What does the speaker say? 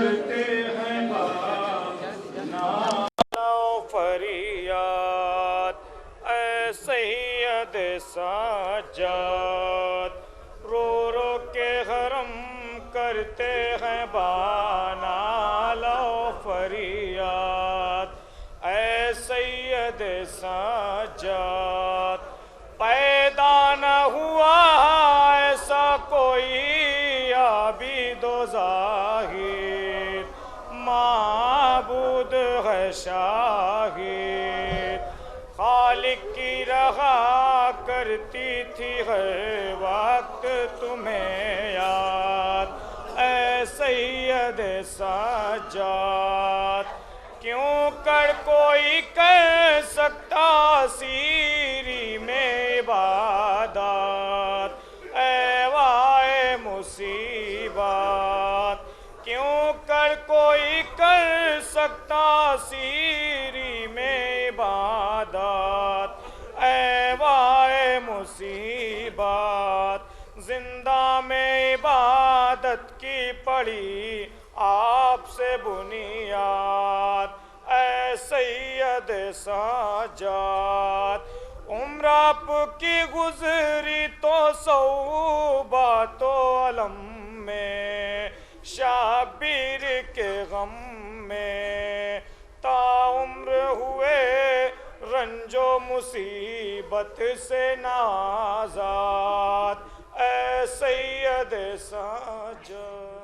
کرتے ہیں فریاد اے سید سجاد، رو رو کے حرم کرتے ہیں بانا لو فریاد اے سید سجاد، پیدا نہ ہوا ایسا کوئی عابد و زاہد، معبود ہے شاہد، خالق کی رہا کرتی تھی ہر وقت تمہیں یاد اے سید سجاد، کیوں کر کوئی کر سکتا سیری میں عبادت اے وائے مصیبت، کیوں کر کوئی کر سکتا سیری میں عبادت اے وائے مصیبت، زندہ میں عبادت کی پڑی آپ سے بنیاد اے سید سجاد، عمر آپ کی گزری تو صعوبات و علم میں، شبیر کے غم میں، تا عمر ہوئے رنج و مصیبت سے نازاد اے سید سجاد۔